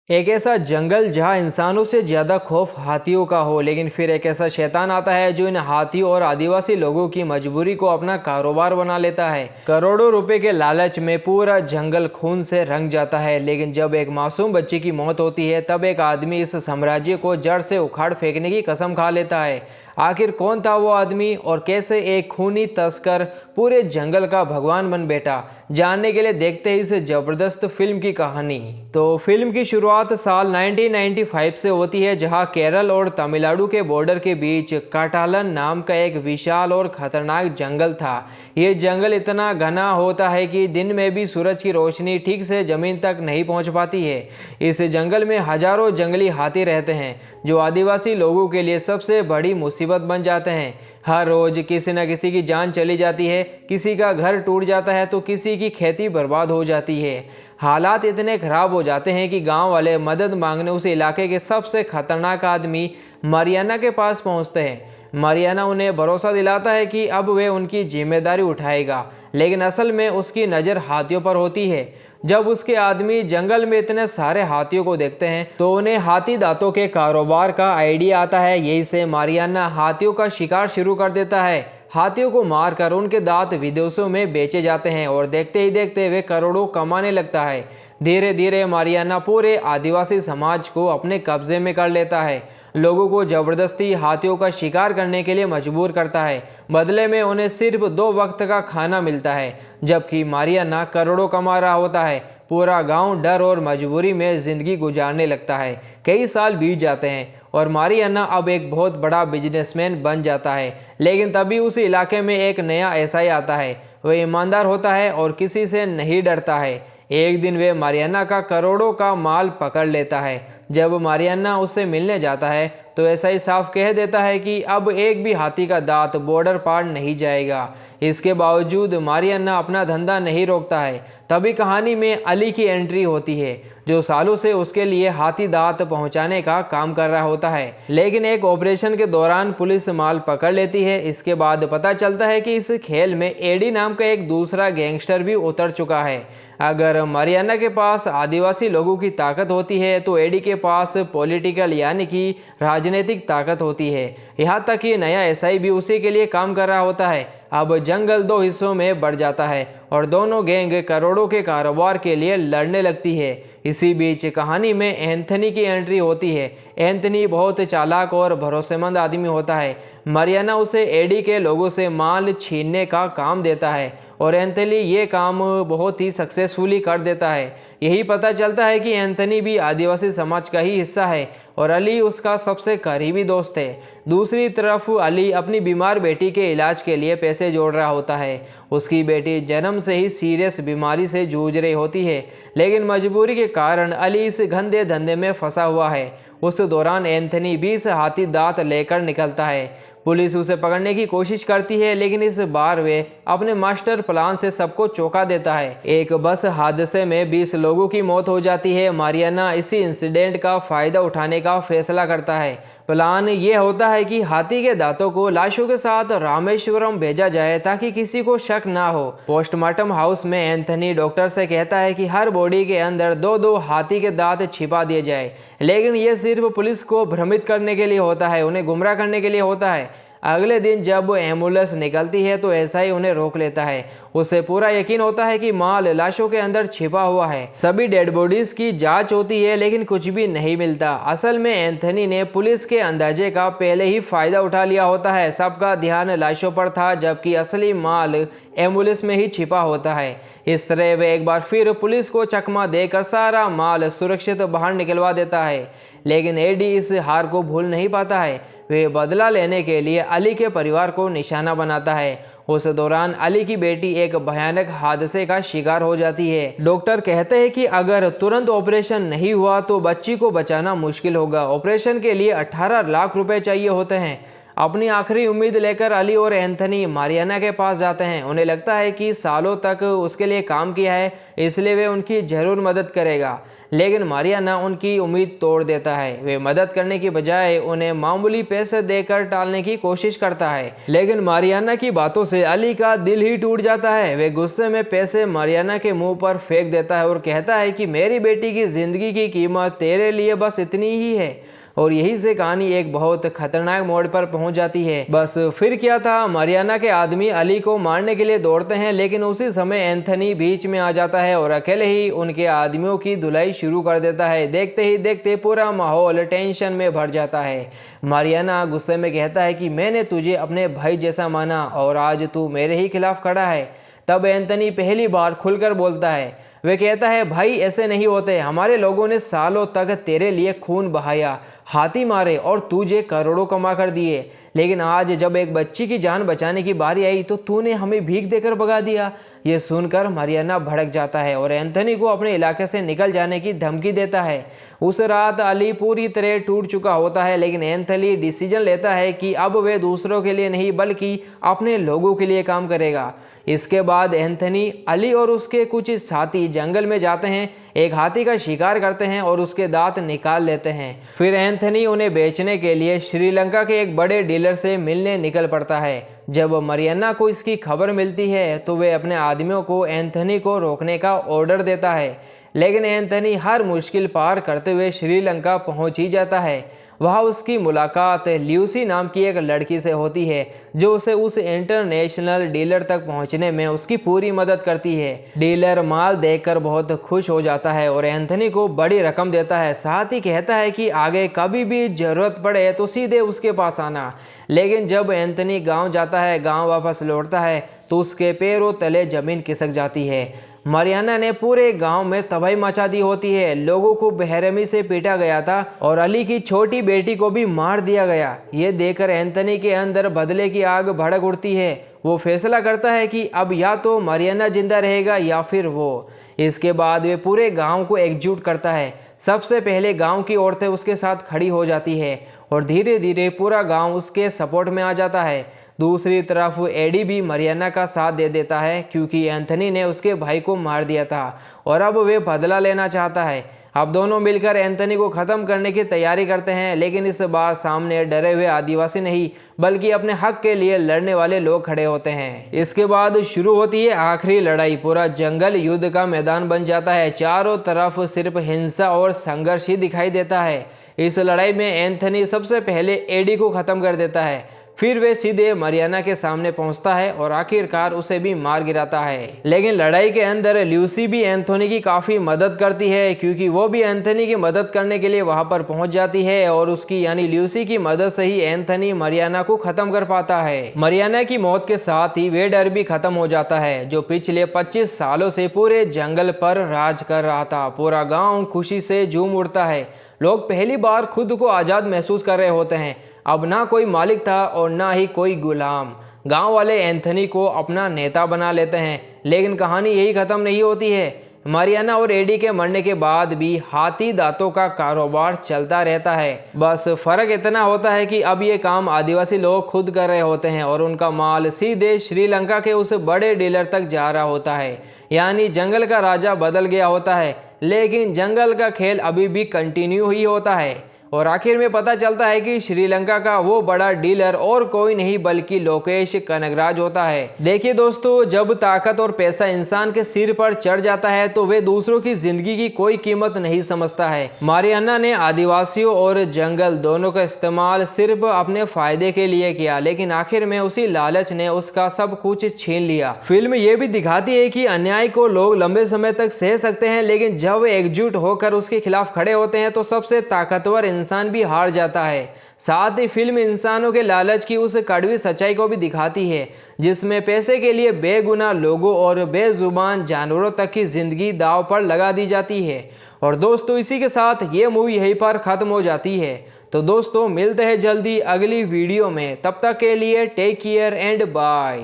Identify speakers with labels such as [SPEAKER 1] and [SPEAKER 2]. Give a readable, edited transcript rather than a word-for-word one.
[SPEAKER 1] एक ऐसा जंगल जहां इंसानों से ज्यादा खौफ हाथियों का हो, लेकिन फिर एक ऐसा शैतान आता है जो इन हाथियों और आदिवासी लोगों की मजबूरी को अपना कारोबार बना लेता है। करोड़ों रुपए के लालच में पूरा जंगल खून से रंग जाता है, लेकिन जब एक मासूम बच्चे की मौत होती है तब एक आदमी इस साम्राज्य को जड़ से उखाड़ फेंकने की कसम खा लेता है। आखिर कौन था वो आदमी और कैसे एक खूनी तस्कर पूरे जंगल का भगवान बन बैठा, जानने के लिए देखते ही इस जबरदस्त फिल्म की कहानी। तो फिल्म की शुरुआत साल 1995 से होती है, जहां केरल और तमिलनाडु के बॉर्डर के बीच काटालन नाम का एक विशाल और खतरनाक जंगल था। ये जंगल इतना घना होता है कि दिन में भी सूरज की रोशनी ठीक से जमीन तक नहीं पहुंच पाती है। इस जंगल में हजारों जंगली हाथी रहते हैं जो आदिवासी लोगों के लिए सबसे बड़ी मुसीबत बन जाते हैं। हर रोज किसी न किसी की जान चली जाती है, किसी का घर टूट जाता है तो किसी की खेती बर्बाद हो जाती है। हालात इतने खराब हो जाते हैं कि गांव वाले मदद मांगने उस इलाके के सबसे खतरनाक आदमी मारियाना के पास पहुंचते हैं। मारियाना उन्हें भरोसा दिलाता है कि अब वे उनकी जिम्मेदारी उठाएगा, लेकिन असल में उसकी नज़र हाथियों पर होती है। जब उसके आदमी जंगल में इतने सारे हाथियों को देखते हैं तो उन्हें हाथी दांतों के कारोबार का आइडिया आता है। यही से मारियाना हाथियों का शिकार शुरू कर देता है। हाथियों को मारकर उनके दांत विदेशों में बेचे जाते हैं और देखते ही देखते वे करोड़ों कमाने लगता है। धीरे धीरे मारियाना पूरे आदिवासी समाज को अपने कब्जे में कर लेता है, लोगों को जबरदस्ती हाथियों का शिकार करने के लिए मजबूर करता है। बदले में उन्हें सिर्फ 2 वक्त का खाना मिलता है, जबकि मारियाना करोड़ों कमा रहा होता है। पूरा गांव डर और मजबूरी में जिंदगी गुजारने लगता है। कई साल बीत जाते हैं और मारियाना अब एक बहुत बड़ा बिजनेसमैन बन जाता है, लेकिन तभी उस इलाके में एक नया एसआई आता है। वह ईमानदार होता है और किसी से नहीं डरता है। एक दिन वे मारियाना का करोड़ों का माल पकड़ लेता है। जब मारियाना उससे मिलने जाता है तो ऐसा ही साफ कह देता है कि अब एक भी हाथी का दांत बॉर्डर पार नहीं जाएगा। इसके बावजूद मारियाना अपना धंधा नहीं रोकता है। तभी कहानी में अली की एंट्री होती है, जो सालों से उसके लिए हाथी दांत पहुंचाने का काम कर रहा होता है। लेकिन एक ऑपरेशन के दौरान पुलिस माल पकड़ लेती है। इसके बाद पता चलता है कि इस खेल में एडी नाम का एक दूसरा गैंगस्टर भी उतर चुका है। अगर मारियाना के पास आदिवासी लोगों की ताकत होती है तो एडी के पास पॉलिटिकल यानी कि राजनीतिक ताकत होती है। यहाँ तक कि नया एसआई भी उसी के लिए काम कर रहा होता है। अब जंगल 2 हिस्सों में बढ़ जाता है और दोनों गैंग करोड़ों के कारोबार के लिए लड़ने लगती है। इसी बीच कहानी में एंथनी की एंट्री होती है। एंथनी बहुत चालाक और भरोसेमंद आदमी होता है। मारियाना उसे एडी के लोगों से माल छीनने का काम देता है और एंथनी ये काम बहुत ही सक्सेसफुली कर देता है। यही पता चलता है कि एंथनी भी आदिवासी समाज का ही हिस्सा है और अली उसका सबसे करीबी दोस्त है। दूसरी तरफ अली अपनी बीमार बेटी के इलाज के लिए पैसे जोड़ रहा होता है। उसकी बेटी जन्म से ही सीरियस बीमारी से जूझ रही होती है, लेकिन मजबूरी के कारण अली इस गंदे धंधे में फंसा हुआ है। उस दौरान एंथनी 20 हाथी दांत लेकर निकलता है। पुलिस उसे पकड़ने की कोशिश करती है, लेकिन इस बार वे अपने मास्टर प्लान से सबको चौंका देता है। एक बस हादसे में 20 लोगों की मौत हो जाती है। मारियाना इसी इंसिडेंट का फायदा उठाने का फैसला करता है। प्लान ये होता है कि हाथी के दांतों को लाशों के साथ रामेश्वरम भेजा जाए ताकि किसी को शक ना हो। पोस्टमार्टम हाउस में एंथनी डॉक्टर से कहता है कि हर बॉडी के अंदर 2-2 हाथी के दांत छिपा दिए जाए, लेकिन ये सिर्फ पुलिस को भ्रमित करने के लिए होता है, उन्हें गुमराह करने के लिए होता है। अगले दिन जब एम्बुलेंस निकलती है तो एसआई उन्हें रोक लेता है। उसे पूरा यकीन होता है कि माल लाशों के अंदर छिपा हुआ है। सभी डेड बॉडीज की जांच होती है, लेकिन कुछ भी नहीं मिलता। असल में एंथनी ने पुलिस के अंदाजे का पहले ही फायदा उठा लिया होता है। सबका ध्यान लाशों पर था, जबकि असली माल एम्बुलेंस में ही छिपा होता है। इस तरह वे एक बार फिर पुलिस को चकमा देकर सारा माल सुरक्षित बाहर निकलवा देता है। लेकिन एडी इस हार को भूल नहीं पाता है। वे बदला लेने के लिए अली के परिवार को निशाना बनाता है। उस दौरान अली की बेटी एक भयानक हादसे का शिकार हो जाती है। डॉक्टर कहते हैं कि अगर तुरंत ऑपरेशन नहीं हुआ तो बच्ची को बचाना मुश्किल होगा। ऑपरेशन के लिए 18 लाख रुपए चाहिए होते हैं। अपनी आखिरी उम्मीद लेकर अली और एंथनी मारियाना के पास जाते हैं। उन्हें लगता है कि सालों तक उसके लिए काम किया है, इसलिए वे उनकी ज़रूर मदद करेगा, लेकिन मारियाना उनकी उम्मीद तोड़ देता है। वे मदद करने की बजाय उन्हें मामूली पैसे देकर टालने की कोशिश करता है, लेकिन मारियाना की बातों से अली का दिल ही टूट जाता है। वे गुस्से में पैसे मारियाना के मुंह पर फेंक देता है और कहता है कि मेरी बेटी की जिंदगी की कीमत तेरे लिए बस इतनी ही है। और यही से कहानी एक बहुत खतरनाक मोड़ पर पहुंच जाती है। बस फिर क्या था, मारियाना के आदमी अली को मारने के लिए दौड़ते हैं, लेकिन उसी समय एंथनी बीच में आ जाता है और अकेले ही उनके आदमियों की धुलाई शुरू कर देता है। देखते ही देखते पूरा माहौल टेंशन में भर जाता है। मारियाना गुस्से में कहता है कि मैंने तुझे अपने भाई जैसा माना और आज तू मेरे ही खिलाफ खड़ा है। तब एंथनी पहली बार खुलकर बोलता है। वे कहता है, भाई ऐसे नहीं होते, हमारे लोगों ने सालों तक तेरे लिए खून बहाया, हाथी मारे और तुझे करोड़ों कमा कर दिए, लेकिन आज जब एक बच्ची की जान बचाने की बारी आई तो तूने हमें भीख देकर भगा दिया। ये सुनकर मारियाना भड़क जाता है और एंथनी को अपने इलाके से निकल जाने की धमकी देता है। उस रात अली पूरी तरह टूट चुका होता है, लेकिन एंथनी डिसीजन लेता है कि अब वे दूसरों के लिए नहीं बल्कि अपने लोगों के लिए काम करेगा। इसके बाद एंथनी, अली और उसके कुछ साथी जंगल में जाते हैं, एक हाथी का शिकार करते हैं और उसके दांत निकाल लेते हैं। फिर एंथनी उन्हें बेचने के लिए श्रीलंका के एक बड़े डीलर से मिलने निकल पड़ता है। जब मारियाना को इसकी खबर मिलती है तो वे अपने आदमियों को एंथनी को रोकने का ऑर्डर देता है, लेकिन एंथनी हर मुश्किल पार करते हुए श्रीलंका पहुंच ही जाता है। वहाँ उसकी मुलाकात ल्यूसी नाम की एक लड़की से होती है, जो उसे उस इंटरनेशनल डीलर तक पहुंचने में उसकी पूरी मदद करती है। डीलर माल देखकर बहुत खुश हो जाता है और एंथनी को बड़ी रकम देता है। साथ ही कहता है कि आगे कभी भी ज़रूरत पड़े तो सीधे उसके पास आना। लेकिन जब एंथनी गांव जाता है, गांव वापस लौटता है तो उसके पैरों तले ज़मीन खिसक जाती है। मारियाना ने पूरे गांव में तबाही मचा दी होती है। लोगों को बेरहमी से पीटा गया था और अली की छोटी बेटी को भी मार दिया गया। ये देखकर एंथनी के अंदर बदले की आग भड़क उठती है। वो फैसला करता है कि अब या तो मारियाना जिंदा रहेगा या फिर वो। इसके बाद वे पूरे गांव को एकजुट करता है। सबसे पहले गांव की औरतें उसके साथ खड़ी हो जाती है और धीरे धीरे पूरा गांव उसके सपोर्ट में आ जाता है। दूसरी तरफ एडी भी मारियाना का साथ दे देता है, क्योंकि एंथनी ने उसके भाई को मार दिया था और अब वे बदला लेना चाहता है। अब दोनों मिलकर एंथनी को ख़त्म करने की तैयारी करते हैं, लेकिन इस बार सामने डरे हुए आदिवासी नहीं बल्कि अपने हक के लिए लड़ने वाले लोग खड़े होते हैं। इसके बाद शुरू होती है आखिरी लड़ाई। पूरा जंगल युद्ध का मैदान बन जाता है। चारों तरफ सिर्फ हिंसा और संघर्ष ही दिखाई देता है। इस लड़ाई में एंथनी सबसे पहले एडी को ख़त्म कर देता है, फिर वे सीधे मारियाना के सामने पहुंचता है और आखिरकार उसे भी मार गिराता है। लेकिन लड़ाई के अंदर ल्यूसी भी एंथोनी की काफ़ी मदद करती है, क्योंकि वो भी एंथनी की मदद करने के लिए वहां पर पहुंच जाती है और उसकी यानी ल्यूसी की मदद से ही एंथनी मारियाना को ख़त्म कर पाता है। मारियाना की मौत के साथ ही वे डर भी खत्म हो जाता है जो पिछले 25 सालों से पूरे जंगल पर राज कर रहा था। पूरा गाँव खुशी से झूम उठता है। लोग पहली बार खुद को आज़ाद महसूस कर रहे होते हैं। अब ना कोई मालिक था और ना ही कोई गुलाम। गांव वाले एंथनी को अपना नेता बना लेते हैं। लेकिन कहानी यही ख़त्म नहीं होती है। मारियाना और एडी के मरने के बाद भी हाथी दांतों का कारोबार चलता रहता है। बस फ़र्क इतना होता है कि अब ये काम आदिवासी लोग खुद कर रहे होते हैं और उनका माल सीधे श्रीलंका के उस बड़े डीलर तक जा रहा होता है। यानी जंगल का राजा बदल गया होता है, लेकिन जंगल का खेल अभी भी कंटिन्यू ही होता है। और आखिर में पता चलता है कि श्रीलंका का वो बड़ा डीलर और कोई नहीं बल्कि लोकेश कनगराज होता है। देखिए दोस्तों, जब ताकत और पैसा इंसान के सिर पर चढ़ जाता है तो वे दूसरों की जिंदगी की कोई कीमत नहीं समझता है। मारियाना ने आदिवासियों और जंगल दोनों का इस्तेमाल सिर्फ अपने फायदे के लिए किया, लेकिन आखिर में उसी लालच ने उसका सब कुछ छीन लिया। फिल्म ये भी दिखाती है कि अन्याय को लोग लंबे समय तक सह सकते हैं, लेकिन जब वे एकजुट होकर उसके खिलाफ खड़े होते हैं तो सबसे ताकतवर इंसान भी हार जाता है। साथ ही फिल्म इंसानों के लालच की उस कड़वी सच्चाई को भी दिखाती है, जिसमें पैसे के लिए बेगुनाह लोगों और बेजुबान जानवरों तक की जिंदगी दांव पर लगा दी जाती है। और दोस्तों, इसी के साथ ये मूवी यहीं पर ख़त्म हो जाती है। तो दोस्तों, मिलते हैं जल्दी अगली वीडियो में। तब तक के लिए टेक केयर एंड बाय।